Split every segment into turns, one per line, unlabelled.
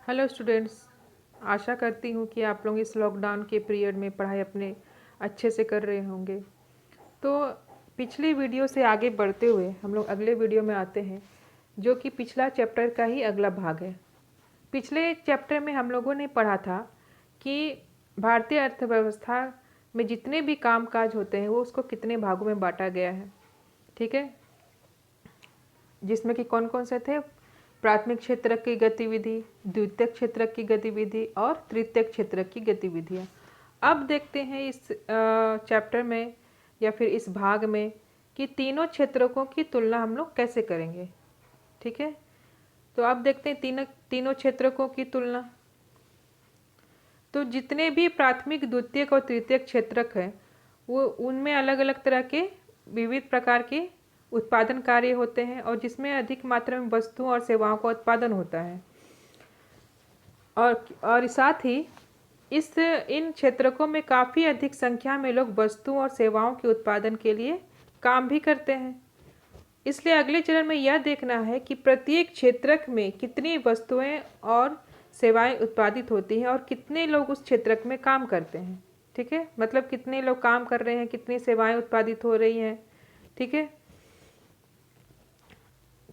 Hello students. आशा करती हूँ कि आप लोग इस लॉकडाउन के पीरियड में पढ़ाई अपने अच्छे से कर रहे होंगे। तो पिछली वीडियो से आगे बढ़ते हुए हम लोग अगले वीडियो में आते हैं, जो कि पिछला चैप्टर का ही अगला भाग है। पिछले चैप्टर में हम लोगों ने पढ़ा था कि भारतीय अर्थव्यवस्था में जितने भी काम काज होते हैं वो उसको कितने भागों में बांटा गया है। ठीक है, जिसमें कि कौन कौन से थे? प्राथमिक क्षेत्र की गतिविधि, द्वितीयक क्षेत्र की गतिविधि और तृतीयक क्षेत्र की गतिविधियाँ। अब देखते हैं इस चैप्टर में या फिर इस भाग में कि तीनों क्षेत्रकों की तुलना हम लोग कैसे करेंगे। ठीक है, तो अब देखते हैं तीनों तीनों क्षेत्रकों की तुलना। तो जितने भी प्राथमिक, द्वितीयक और तृतीयक क्षेत्रक हैं वो उनमें अलग अलग तरह के विविध प्रकार के उत्पादन कार्य होते हैं और जिसमें अधिक मात्रा में वस्तुओं और सेवाओं का उत्पादन होता है। और साथ ही इन क्षेत्रकों में काफ़ी अधिक संख्या में लोग वस्तुओं और सेवाओं के उत्पादन के लिए काम भी करते हैं। इसलिए अगले चरण में यह देखना है कि प्रत्येक क्षेत्रक में कितनी वस्तुएं और सेवाएं उत्पादित होती हैं और कितने लोग उस क्षेत्रक में काम करते हैं। ठीक है, मतलब कितने लोग काम कर रहे हैं, कितनी सेवाएं उत्पादित हो रही हैं। ठीक है,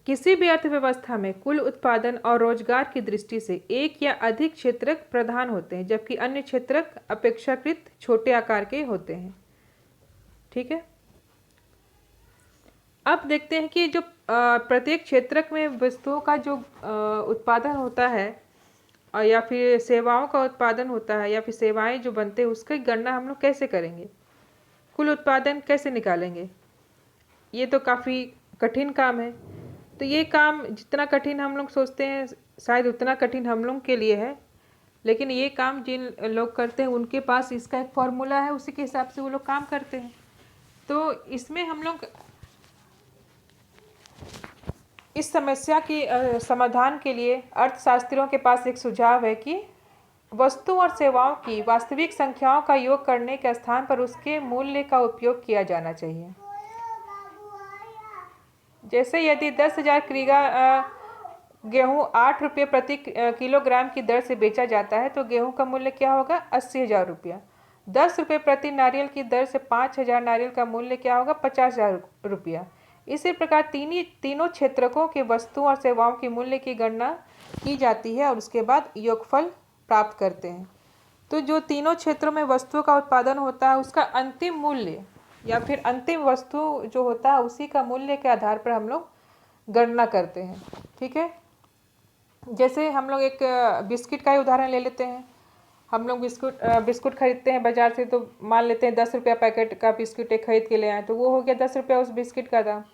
किसी भी अर्थव्यवस्था में कुल उत्पादन और रोजगार की दृष्टि से एक या अधिक क्षेत्रक प्रधान होते हैं, जबकि अन्य क्षेत्रक अपेक्षाकृत छोटे आकार के होते हैं। ठीक है, अब देखते हैं कि जो प्रत्येक क्षेत्रक में वस्तुओं का जो उत्पादन होता है और या फिर सेवाओं का उत्पादन होता है या फिर सेवाएं जो बनते हैं उसकी गणना हम लोग कैसे करेंगे, कुल उत्पादन कैसे निकालेंगे। ये तो काफ़ी कठिन काम है। तो ये काम जितना कठिन हम लोग सोचते हैं शायद उतना कठिन हम लोग के लिए है, लेकिन ये काम जिन लोग करते हैं उनके पास इसका एक फॉर्मूला है, उसी के हिसाब से वो लोग काम करते हैं। तो इसमें हम लोग इस समस्या की समाधान के लिए अर्थशास्त्रियों के पास एक सुझाव है कि वस्तु और सेवाओं की वास्तविक संख्याओं का योग करने के स्थान पर उसके मूल्य का उपयोग किया जाना चाहिए। जैसे यदि 10,000 क्रीगा गेहूँ 8 रुपये प्रति किलोग्राम की दर से बेचा जाता है तो गेहूँ का मूल्य क्या होगा? 80,000 रुपया। 10 रुपये प्रति नारियल की दर से 5,000 नारियल का मूल्य क्या होगा? 50,000 रुपया। इसी प्रकार तीनों क्षेत्रकों के वस्तुओं और सेवाओं के मूल्य की गणना की जाती है और उसके बाद योगफल प्राप्त करते हैं। तो जो तीनों क्षेत्रों में वस्तुओं का उत्पादन होता है उसका अंतिम मूल्य या फिर अंतिम वस्तु जो होता है उसी का मूल्य के आधार पर हम लोग गणना करते हैं। ठीक है, जैसे हम लोग एक बिस्किट का ही उदाहरण ले लेते हैं। हम लोग बिस्कुट खरीदते हैं बाजार से, तो मान लेते हैं 10 रुपया पैकेट का बिस्किट एक खरीद के ले आए, तो वो हो गया 10 रुपया उस बिस्किट का दाम।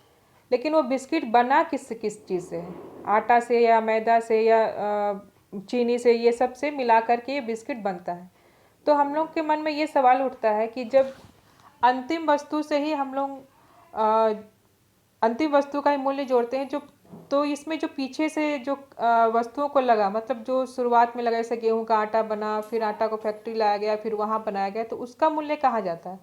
लेकिन वो बिस्किट बना किस किस चीज़ से है? आटा से या मैदा से या चीनी से, ये सब से मिला कर के ये बिस्किट बनता है। तो हम लोग के मन में ये सवाल उठता है कि जब अंतिम वस्तु से ही हम लोग अंतिम वस्तु का ही मूल्य जोड़ते हैं, जो तो इसमें जो पीछे से जो वस्तुओं को लगा, मतलब जो शुरुआत में लगा, जैसे गेहूं का आटा बना, फिर आटा को फैक्ट्री लाया गया, फिर वहाँ बनाया गया, तो उसका मूल्य कहाँ जाता है?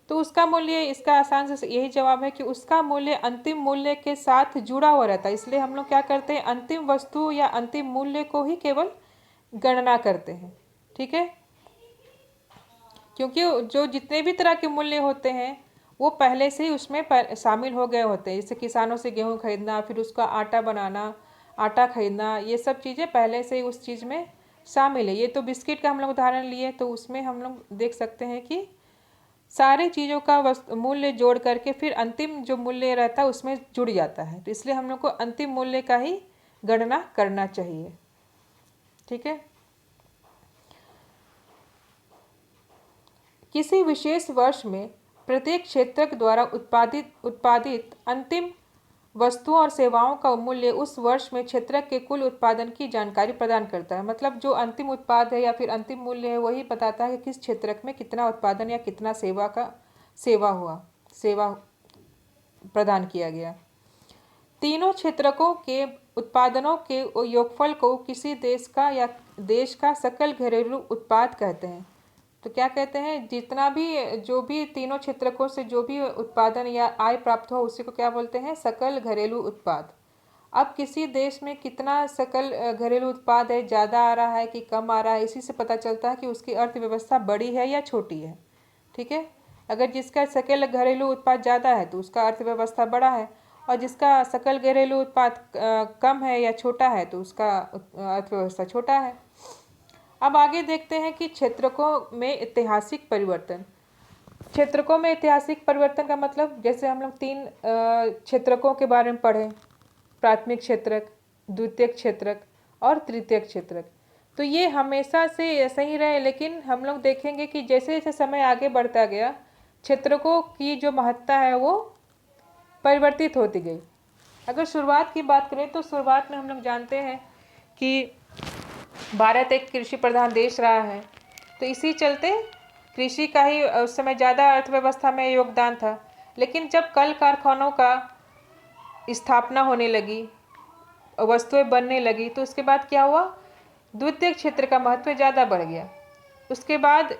तो उसका मूल्य, इसका आसान से यही जवाब है कि उसका मूल्य अंतिम मूल्य के साथ जुड़ा हुआ रहता है। इसलिए हम लोग क्या करते हैं, अंतिम वस्तु या अंतिम मूल्य को ही केवल गणना करते हैं। ठीक है, क्योंकि जो जितने भी तरह के मूल्य होते हैं वो पहले से ही उसमें शामिल हो गए होते हैं। जैसे किसानों से गेहूँ खरीदना, फिर उसका आटा बनाना, आटा खरीदना, ये सब चीज़ें पहले से ही उस चीज़ में शामिल है। ये तो बिस्किट का हम लोग उदाहरण लिए, तो उसमें हम लोग देख सकते हैं कि सारी चीज़ों का मूल्य जोड़ करके फिर अंतिम जो मूल्य रहता है उसमें जुड़ जाता है। तो इसलिए हम लोग को अंतिम मूल्य का ही गणना करना चाहिए। ठीक है, किसी विशेष वर्ष में प्रत्येक क्षेत्रक द्वारा उत्पादित अंतिम वस्तुओं और सेवाओं का मूल्य उस वर्ष में क्षेत्रक के कुल उत्पादन की जानकारी प्रदान करता है। मतलब जो अंतिम उत्पाद है या फिर अंतिम मूल्य है वही बताता है कि किस क्षेत्रक में कितना उत्पादन या कितना सेवा प्रदान किया गया। तीनों क्षेत्रकों के उत्पादनों के योगफल को किसी देश का सकल घरेलू उत्पाद कहते हैं। तो क्या कहते हैं, जितना भी जो भी तीनों क्षेत्रकों से जो भी उत्पादन या आय प्राप्त हो उसी को क्या बोलते हैं? सकल घरेलू उत्पाद। अब किसी देश में कितना सकल घरेलू उत्पाद है, ज़्यादा आ रहा है कि कम आ रहा है, इसी से पता चलता है कि उसकी अर्थव्यवस्था बड़ी है या छोटी है। ठीक है, अगर जिसका सकल घरेलू उत्पाद ज़्यादा है तो उसका अर्थव्यवस्था बड़ा है, और जिसका सकल घरेलू उत्पाद कम है या छोटा है तो उसका अर्थव्यवस्था छोटा है। अब आगे देखते हैं कि क्षेत्रकों में ऐतिहासिक परिवर्तन। क्षेत्रकों में ऐतिहासिक परिवर्तन का मतलब, जैसे हम लोग 3 क्षेत्रकों के बारे में पढ़े, प्राथमिक क्षेत्रक, द्वितीयक क्षेत्रक और तृतीयक क्षेत्रक। तो ये हमेशा से ऐसे ही रहे, लेकिन हम लोग देखेंगे कि जैसे जैसे समय आगे बढ़ता गया, क्षेत्रकों की जो महत्ता है वो परिवर्तित होती गई। अगर शुरुआत की बात करें तो शुरुआत में हम लोग जानते हैं कि भारत एक कृषि प्रधान देश रहा है, तो इसी चलते कृषि का ही उस समय ज़्यादा अर्थव्यवस्था में योगदान था। लेकिन जब कल कारखानों का स्थापना होने लगी, वस्तुएं बनने लगी, तो उसके बाद क्या हुआ, द्वितीय क्षेत्र का महत्व ज़्यादा बढ़ गया। उसके बाद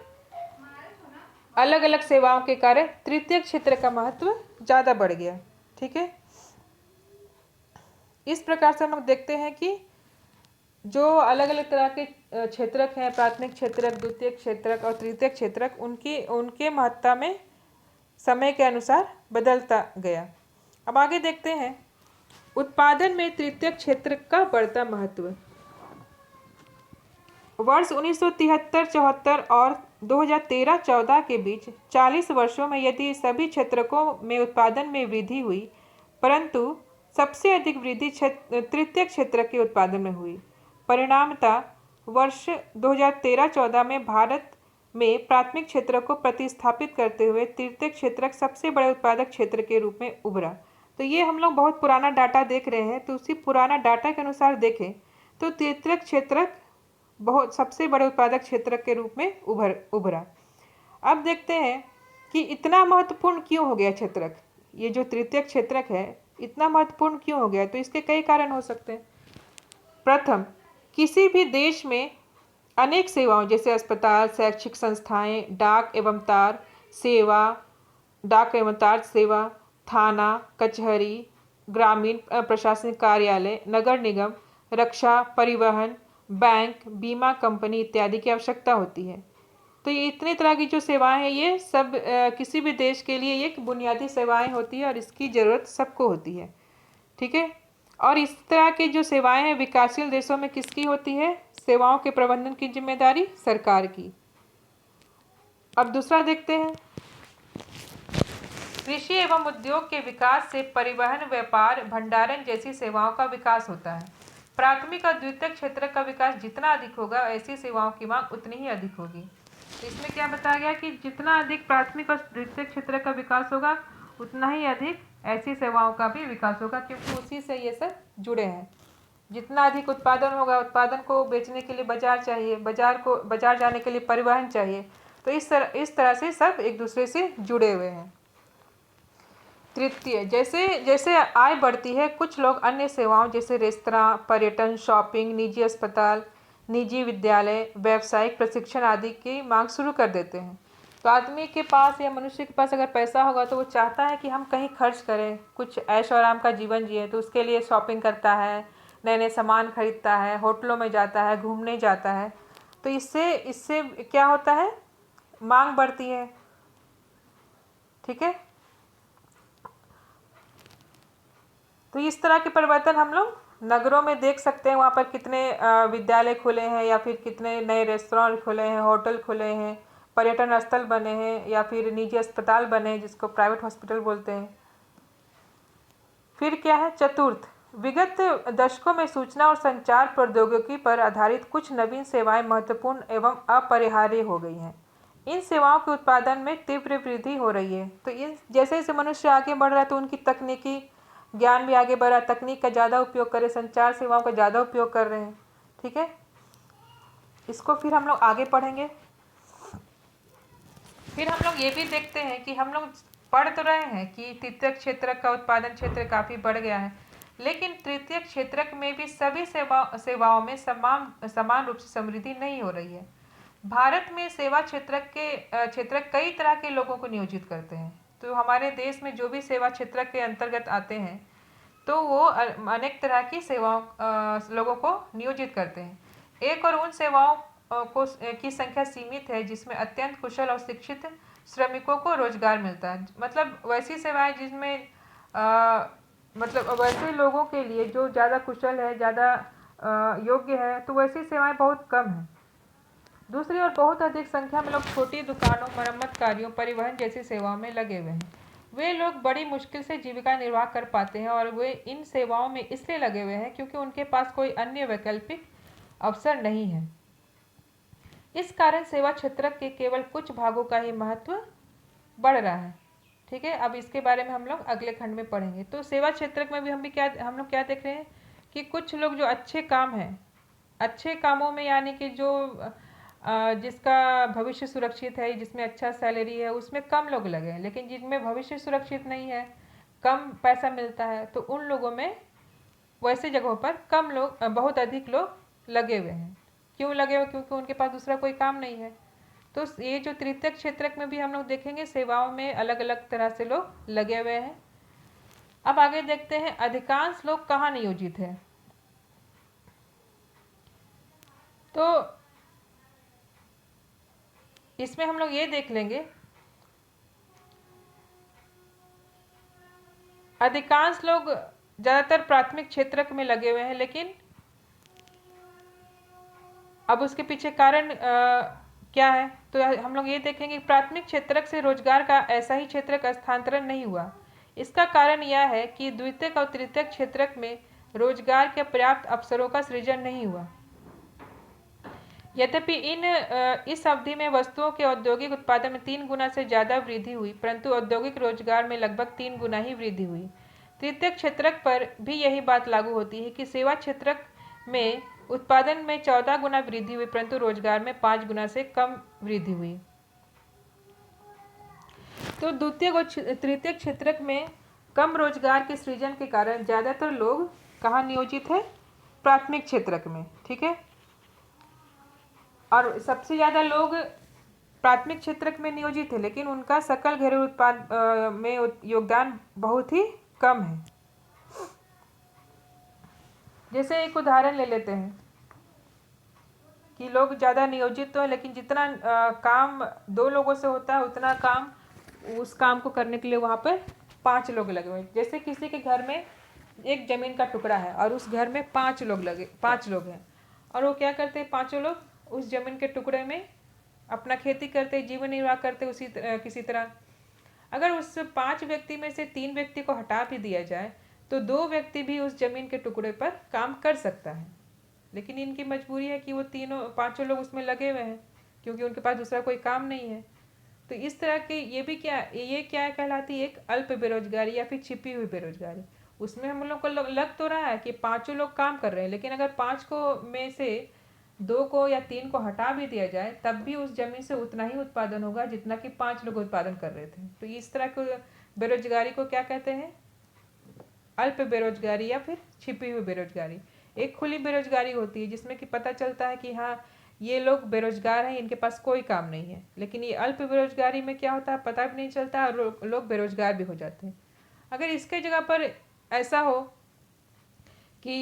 अलग अलग सेवाओं के कारण तृतीय क्षेत्र का महत्व ज़्यादा बढ़ गया। ठीक है, इस प्रकार से हम लोग देखते हैं कि जो अलग अलग तरह के क्षेत्रक हैं, प्राथमिक क्षेत्रक, द्वितीय क्षेत्रक और तृतीय क्षेत्रक, उनके महत्ता में समय के अनुसार बदलता गया। अब आगे देखते हैं उत्पादन में तृतीय क्षेत्र का बढ़ता महत्व। वर्ष 1973-74 और 2013-14 के बीच 40 वर्षों में यदि सभी क्षेत्रकों में उत्पादन में वृद्धि हुई, परंतु सबसे अधिक वृद्धि तृतीय क्षेत्र के उत्पादन में हुई। परिणामतः वर्ष 2013-14 में भारत में प्राथमिक क्षेत्र को प्रतिस्थापित करते हुए तृतीय क्षेत्र सबसे बड़े उत्पादक क्षेत्र के रूप में उभरा। तो ये हम लोग बहुत पुराना डाटा देख रहे हैं, तो उसी पुराना डाटा के अनुसार देखें तो तृतीय क्षेत्र बहुत सबसे बड़े उत्पादक क्षेत्र के रूप में उभरा। अब देखते हैं कि इतना महत्वपूर्ण क्यों हो गया क्षेत्रक, ये जो तृतीय क्षेत्रक है इतना महत्वपूर्ण क्यों हो गया, तो इसके कई कारण हो सकते हैं। प्रथम, किसी भी देश में अनेक सेवाओं जैसे अस्पताल, शैक्षिक संस्थाएं, डाक एवं तार सेवा, थाना, कचहरी, ग्रामीण प्रशासनिक कार्यालय, नगर निगम, रक्षा, परिवहन, बैंक, बीमा कंपनी इत्यादि की आवश्यकता होती है। तो ये इतने तरह की जो सेवाएं हैं ये सब किसी भी देश के लिए एक बुनियादी सेवाएं होती है और इसकी ज़रूरत सबको होती है। ठीक है, और इस तरह की जो सेवाएं हैं विकासशील देशों में किसकी होती है, सेवाओं के प्रबंधन की जिम्मेदारी सरकार की। अब दूसरा देखते हैं, कृषि एवं उद्योग के विकास से परिवहन, व्यापार, भंडारण जैसी सेवाओं का विकास होता है। प्राथमिक और द्वितीय क्षेत्र का विकास जितना अधिक होगा ऐसी सेवाओं की मांग उतनी ही अधिक होगी। तो इसमें क्या बताया गया कि जितना अधिक प्राथमिक और द्वितीय क्षेत्र का विकास होगा उतना ही अधिक ऐसी सेवाओं का भी विकास होगा, क्योंकि उसी से ये सब जुड़े हैं। जितना अधिक उत्पादन होगा, उत्पादन को बेचने के लिए बाजार चाहिए, बाजार जाने के लिए परिवहन चाहिए, तो इस तरह से सब एक दूसरे से जुड़े हुए हैं। तृतीय, जैसे जैसे आय बढ़ती है कुछ लोग अन्य सेवाओं जैसे रेस्तरां, पर्यटन, शॉपिंग, निजी अस्पताल, निजी विद्यालय, व्यावसायिक प्रशिक्षण आदि की मांग शुरू कर देते हैं। तो आदमी के पास या मनुष्य के पास अगर पैसा होगा तो वो चाहता है कि हम कहीं खर्च करें, कुछ ऐश आराम का जीवन जिए, तो उसके लिए शॉपिंग करता है, नए नए सामान खरीदता है, होटलों में जाता है, घूमने जाता है। तो इससे इससे क्या होता है, मांग बढ़ती है। ठीक है, तो इस तरह के परिवर्तन हम लोग नगरों में देख सकते हैं। वहाँ पर कितने विद्यालय खुले हैं या फिर कितने नए रेस्टोरेंट खुले हैं, होटल खुले हैं, पर्यटन स्थल बने हैं या फिर निजी अस्पताल बने हैं जिसको प्राइवेट हॉस्पिटल बोलते हैं। फिर क्या है, चतुर्थ, विगत दशकों में सूचना और संचार प्रौद्योगिकी पर आधारित कुछ नवीन सेवाएं महत्वपूर्ण एवं अपरिहार्य हो गई हैं। इन सेवाओं के उत्पादन में तीव्र वृद्धि हो रही है। तो इन जैसे जैसे मनुष्य आगे बढ़ रहा है तो उनकी तकनीकी ज्ञान भी आगे बढ़ रहा है, तकनीक का ज़्यादा उपयोग कर रहे, संचार सेवाओं का ज़्यादा उपयोग कर रहे हैं। ठीक है, इसको फिर हम लोग आगे पढ़ेंगे। फिर हम लोग ये भी देखते हैं कि हम लोग पढ़ तो रहे हैं कि तृतीय क्षेत्र का उत्पादन क्षेत्र काफ़ी बढ़ गया है, लेकिन तृतीय क्षेत्र में भी सभी सेवाओं में समान रूप से समृद्धि नहीं हो रही है। भारत में सेवा क्षेत्र कई तरह के लोगों को नियोजित करते हैं। तो हमारे देश में जो भी सेवा क्षेत्र के अंतर्गत आते हैं तो वो अनेक तरह की सेवाओं लोगों को नियोजित करते हैं। एक और उन सेवाओं की संख्या सीमित है जिसमें अत्यंत कुशल और शिक्षित श्रमिकों को रोजगार मिलता है। मतलब वैसी सेवाएं जिसमें मतलब वैसे लोगों के लिए जो ज़्यादा कुशल है, ज़्यादा योग्य है, तो वैसी सेवाएं बहुत कम हैं। दूसरी ओर बहुत अधिक संख्या में लोग छोटी दुकानों, मरम्मत कार्यों, परिवहन जैसी सेवाओं में लगे हुए हैं। वे लोग बड़ी मुश्किल से जीविका निर्वाह कर पाते हैं और वे इन सेवाओं में इसलिए लगे हुए हैं क्योंकि उनके पास कोई अन्य वैकल्पिक अवसर नहीं है। इस कारण सेवा क्षेत्र के केवल कुछ भागों का ही महत्व बढ़ रहा है। ठीक है, अब इसके बारे में हम लोग अगले खंड में पढ़ेंगे। तो सेवा क्षेत्र में भी हम लोग क्या देख रहे हैं कि कुछ लोग जो अच्छे काम हैं, अच्छे कामों में यानी कि जो जिसका भविष्य सुरक्षित है, जिसमें अच्छा सैलरी है, उसमें कम लोग लगे हैं। लेकिन जिनमें भविष्य सुरक्षित नहीं है, कम पैसा मिलता है, तो उन लोगों में वैसे जगहों पर कम लोग, बहुत अधिक लोग लगे हुए हैं। क्यों लगे हुए? क्योंकि उनके पास दूसरा कोई काम नहीं है। तो ये जो तृतीयक क्षेत्रक में भी हम लोग देखेंगे, सेवाओं में अलग अलग तरह से लोग लगे हुए हैं। अब आगे देखते हैं अधिकांश लोग कहाँ नियोजित है। तो इसमें हम लोग ये देख लेंगे, अधिकांश लोग ज़्यादातर प्राथमिक क्षेत्रक में लगे हुए हैं। लेकिन अब उसके पीछे कारण क्या है? तो हम लोग ये देखेंगे प्राथमिक क्षेत्रक से रोजगार का ऐसा ही क्षेत्रक स्थानांतरण नहीं हुआ। इसका कारण यह है कि द्वितीयक और तृतीयक क्षेत्रक में रोजगार के पर्याप्त अवसरों का सृजन नहीं हुआ। यद्यपि इस अवधि में वस्तुओं के औद्योगिक उत्पादन में 3 गुना से ज़्यादा वृद्धि हुई, परंतु औद्योगिक रोजगार में लगभग 3 गुना ही वृद्धि हुई। तृतीयक क्षेत्रक पर भी यही बात लागू होती है कि सेवा क्षेत्रक में उत्पादन में 14 गुना वृद्धि हुई, परंतु रोजगार में 5 गुना से कम वृद्धि हुई। तो द्वितीयक और तृतीयक क्षेत्रक में कम रोजगार के सृजन के कारण ज़्यादातर लोग कहाँ नियोजित है? प्राथमिक क्षेत्रक में। ठीक है, और सबसे ज़्यादा लोग प्राथमिक क्षेत्रक में नियोजित है, लेकिन उनका सकल घरेलू उत्पाद में योगदान बहुत ही कम है। जैसे एक उदाहरण ले लेते हैं कि लोग ज़्यादा नियोजित तो है, लेकिन जितना काम 2 लोगों से होता है उतना काम उस काम को करने के लिए वहाँ पर 5 लोग लगे हुए हैं। जैसे किसी के घर में एक ज़मीन का टुकड़ा है और उस घर में 5 लोग हैं, और वो क्या करते हैं? 5 लोग उस ज़मीन के टुकड़े में अपना खेती करते, जीवन निर्वाह करते किसी तरह। अगर उस 5 व्यक्ति में से 3 व्यक्ति को हटा भी दिया जाए तो 2 व्यक्ति भी उस जमीन के टुकड़े पर काम कर सकता है, लेकिन इनकी मजबूरी है कि वो 5 लोग उसमें लगे हुए हैं क्योंकि उनके पास दूसरा कोई काम नहीं है। तो इस तरह के ये क्या कहलाती है? एक अल्प बेरोजगारी या फिर छिपी हुई बेरोजगारी। उसमें हम लोग को लग तो रहा है कि 5 लोग काम कर रहे हैं, लेकिन अगर 5 को में से 2 को या 3 को हटा भी दिया जाए तब भी उस जमीन से उतना ही उत्पादन होगा जितना कि 5 लोग उत्पादन कर रहे थे। तो इस तरह के बेरोजगारी को क्या कहते हैं? अल्प बेरोजगारी या फिर छिपी हुई बेरोजगारी। एक खुली बेरोजगारी होती है जिसमें कि पता चलता है कि हाँ, ये लोग बेरोजगार हैं, इनके पास कोई काम नहीं है। लेकिन ये अल्प बेरोजगारी में क्या होता है? पता भी नहीं चलता और लोग बेरोजगार भी हो जाते हैं। अगर इसके जगह पर ऐसा हो कि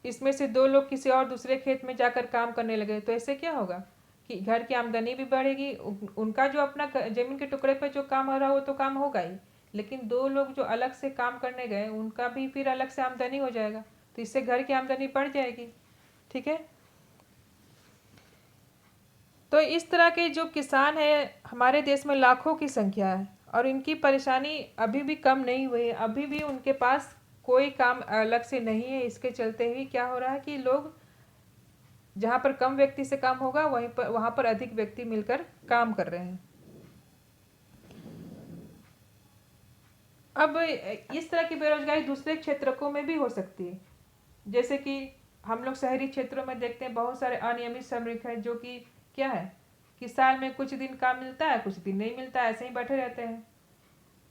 इसमें से 2 लोग किसी और दूसरे खेत में जाकर काम करने लगे, तो ऐसे क्या होगा कि घर की आमदनी भी बढ़ेगी। उनका जो अपना जमीन के टुकड़े पर जो काम हो रहा है वो तो काम होगा ही, लेकिन 2 लोग जो अलग से काम करने गए उनका भी फिर अलग से आमदनी हो जाएगा, तो इससे घर की आमदनी बढ़ जाएगी। ठीक है, तो इस तरह के जो किसान है हमारे देश में लाखों की संख्या है और इनकी परेशानी अभी भी कम नहीं हुई है। अभी भी उनके पास कोई काम अलग से नहीं है। इसके चलते ही क्या हो रहा है कि लोग जहाँ पर कम व्यक्ति से काम होगा वहाँ पर अधिक व्यक्ति मिलकर काम कर रहे हैं। अब इस तरह की बेरोजगारी दूसरे क्षेत्रों में भी हो सकती है। जैसे कि हम लोग शहरी क्षेत्रों में देखते हैं बहुत सारे अनियमित श्रमिक हैं जो कि क्या है कि साल में कुछ दिन काम मिलता है, कुछ दिन नहीं मिलता, ऐसे ही बैठे रहते हैं।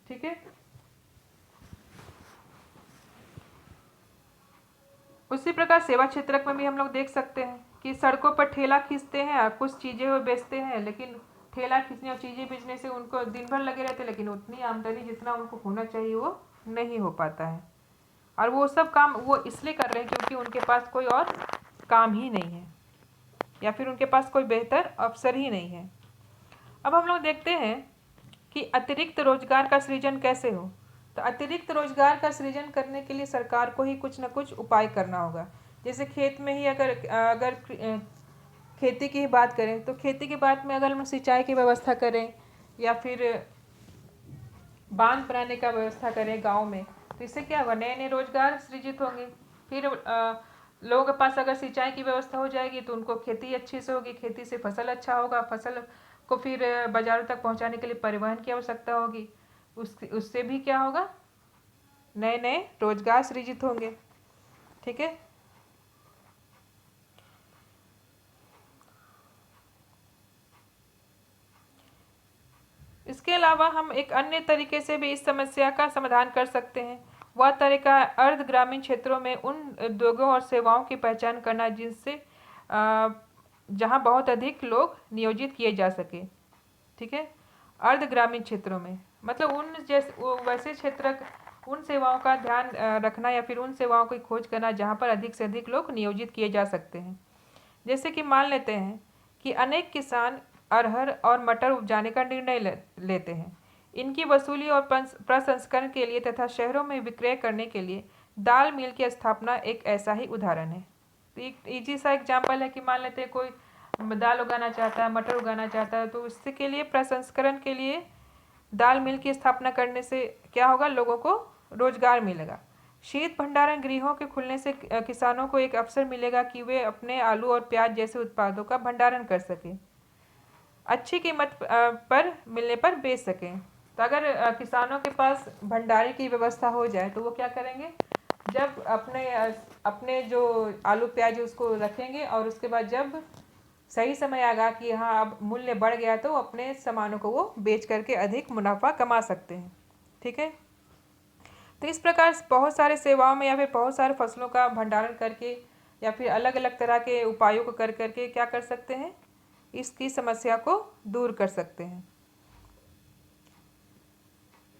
ठीक है, उसी प्रकार सेवा क्षेत्र में भी हम लोग देख सकते हैं कि सड़कों पर ठेला खींचते हैं और कुछ चीज़ें वो बेचते हैं, लेकिन ठेला खींचने और चीज़ें बेचने से उनको दिन भर लगे रहते हैं, लेकिन उतनी आमदनी जितना उनको होना चाहिए वो नहीं हो पाता है। और वो सब काम वो इसलिए कर रहे हैं क्योंकि उनके पास कोई और काम ही नहीं है या फिर उनके पास कोई बेहतर अवसर ही नहीं है। अब हम लोग देखते हैं कि अतिरिक्त रोजगार का सृजन कैसे हो। तो अतिरिक्त रोजगार का सृजन करने के लिए सरकार को ही कुछ न कुछ उपाय करना होगा। जैसे खेत में ही अगर अगर खेती की ही बात करें तो खेती की बात में अगर हम सिंचाई की व्यवस्था करें या फिर बांध बनाने का व्यवस्था करें गांव में, तो इससे क्या होगा, नए नए रोजगार सृजित होंगे। फिर लोगों के पास अगर सिंचाई की व्यवस्था हो जाएगी तो उनको खेती अच्छी से होगी, खेती से फसल अच्छा होगा, फसल को फिर बाजारों तक पहुंचाने के लिए परिवहन की आवश्यकता होगी। उससे भी क्या होगा, नए नए रोजगार सृजित होंगे। ठीक है। इसके अलावा हम एक अन्य तरीके से भी इस समस्या का समाधान कर सकते हैं। वह तरीका अर्ध ग्रामीण क्षेत्रों में उन उद्योगों और सेवाओं की पहचान करना जिनसे जहां बहुत अधिक लोग नियोजित किए जा सके। ठीक है। अर्ध ग्रामीण क्षेत्रों में मतलब उन जैसे वैसे क्षेत्र, उन सेवाओं का ध्यान रखना या फिर उन सेवाओं की खोज करना जहाँ पर अधिक से अधिक लोग नियोजित किए जा सकते हैं। जैसे कि मान लेते हैं कि अनेक किसान अरहर और मटर उपजाने का निर्णय लेते हैं। इनकी वसूली और प्रसंस्करण के लिए तथा शहरों में विक्रय करने के लिए दाल मिल की स्थापना एक ऐसा ही उदाहरण है। तो एक इजी सा एग्जाम्पल है कि मान लेते हैं कोई दाल उगाना चाहता है, मटर उगाना चाहता है, तो उसके के लिए प्रसंस्करण के लिए दाल मिल की स्थापना करने से क्या होगा, लोगों को रोजगार मिलेगा। शीत भंडारण गृहों के खुलने से किसानों को एक अवसर मिलेगा कि वे अपने आलू और प्याज जैसे उत्पादों का भंडारण कर सकें, अच्छी कीमत पर मिलने पर बेच सकें। तो अगर किसानों के पास भंडारे की व्यवस्था हो जाए तो वो क्या करेंगे, जब अपने जो आलू प्याज उसको रखेंगे और उसके बाद जब सही समय आएगा कि हाँ अब मूल्य बढ़ गया तो अपने सामानों को वो बेच करके अधिक मुनाफा कमा सकते हैं। ठीक है। तो इस प्रकार बहुत सारे सेवाओं में या फिर बहुत सारे फसलों का भंडारण करके या फिर अलग अलग तरह के उपायों को कर करके क्या कर सकते हैं, इसकी समस्या को दूर कर सकते हैं।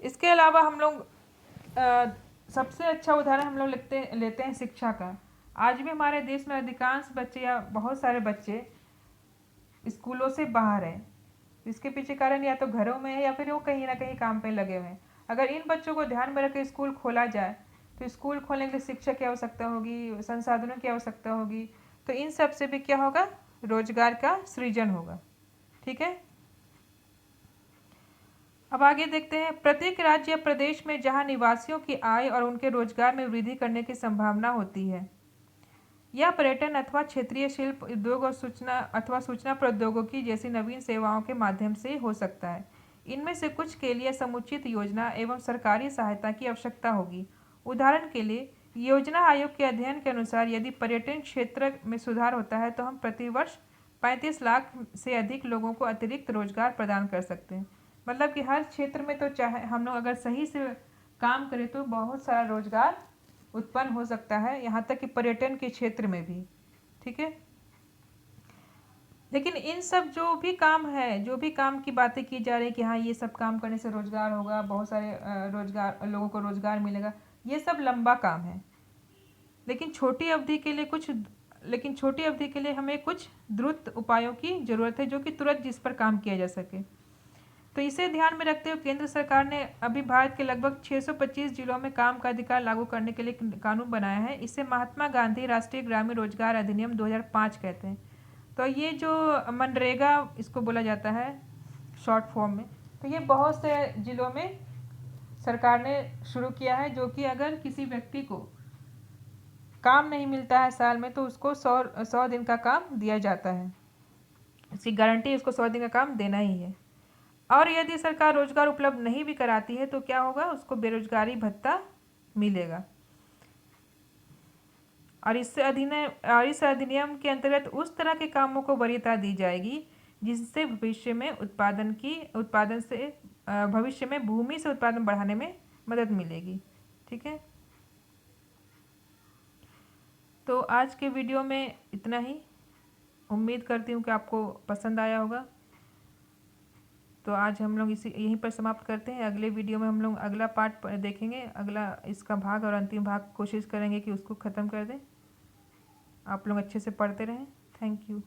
इसके अलावा हम लोग सबसे अच्छा उदाहरण हम लोग लेते हैं शिक्षा का। आज भी हमारे देश में अधिकांश बच्चे या बहुत सारे बच्चे स्कूलों से बाहर हैं। इसके पीछे कारण या तो घरों में है या फिर वो कहीं ना कहीं काम पे लगे हुए हैं। अगर इन बच्चों को ध्यान में रखकर स्कूल खोला जाए तो स्कूल खोलने के लिए शिक्षक की आवश्यकता होगी, संसाधनों की आवश्यकता होगी, तो इन सब से भी क्या होगा, रोजगार का सृजन होगा। ठीक है। अब आगे देखते हैं, प्रत्येक राज्य या प्रदेश में जहां निवासियों की आय और उनके रोजगार में वृद्धि करने की संभावना होती है, यह पर्यटन अथवा क्षेत्रीय शिल्प उद्योग और सूचना प्रौद्योगिकी जैसी नवीन सेवाओं के माध्यम से हो सकता है। इनमें से कुछ के लिए समुचित योजना एवं सरकारी सहायता की आवश्यकता होगी। उदाहरण के लिए योजना आयोग के अध्ययन के अनुसार यदि पर्यटन क्षेत्र में सुधार होता है तो हम प्रतिवर्ष 35 लाख से अधिक लोगों को अतिरिक्त रोजगार प्रदान कर सकते हैं। मतलब कि हर क्षेत्र में तो चाहे हम लोग अगर सही से काम करें तो बहुत सारा रोजगार उत्पन्न हो सकता है, यहाँ तक कि पर्यटन के क्षेत्र में भी। ठीक है। लेकिन इन सब जो भी काम है, जो भी काम की बातें की जा रही है कि हाँ ये सब काम करने से रोजगार होगा, बहुत सारे रोजगार लोगों को रोजगार मिलेगा, ये सब लंबा काम है। लेकिन छोटी अवधि के लिए हमें कुछ द्रुत उपायों की जरूरत है जो कि तुरंत जिस पर काम किया जा सके। तो इसे ध्यान में रखते हुए केंद्र सरकार ने अभी भारत के लगभग 625 जिलों में काम का अधिकार लागू करने के लिए कानून बनाया है। इसे महात्मा गांधी राष्ट्रीय ग्रामीण रोजगार अधिनियम 2005 कहते हैं। तो ये जो मनरेगा इसको बोला जाता है शॉर्ट फॉर्म में, तो ये बहुत से जिलों में सरकार ने शुरू किया है, जो कि अगर किसी व्यक्ति को काम नहीं मिलता है साल में तो उसको 100 दिन का काम दिया जाता है। इसकी गारंटी उसको 100 दिन का काम देना ही है। और यदि सरकार रोजगार उपलब्ध नहीं भी कराती है तो क्या होगा, उसको बेरोजगारी भत्ता मिलेगा। और इस अधिनियम के अंतर्गत उस तरह के कामों को वरीयता दी जाएगी जिससे भविष्य में भूमि से उत्पादन बढ़ाने में मदद मिलेगी। ठीक है। तो आज के वीडियो में इतना ही। उम्मीद करती हूँ कि आपको पसंद आया होगा। तो आज हम लोग इसी यहीं पर समाप्त करते हैं। अगले वीडियो में हम लोग अगला पार्ट देखेंगे, अगला इसका भाग और अंतिम भाग कोशिश करेंगे कि उसको ख़त्म कर दें। आप लोग अच्छे से पढ़ते रहें। Thank you.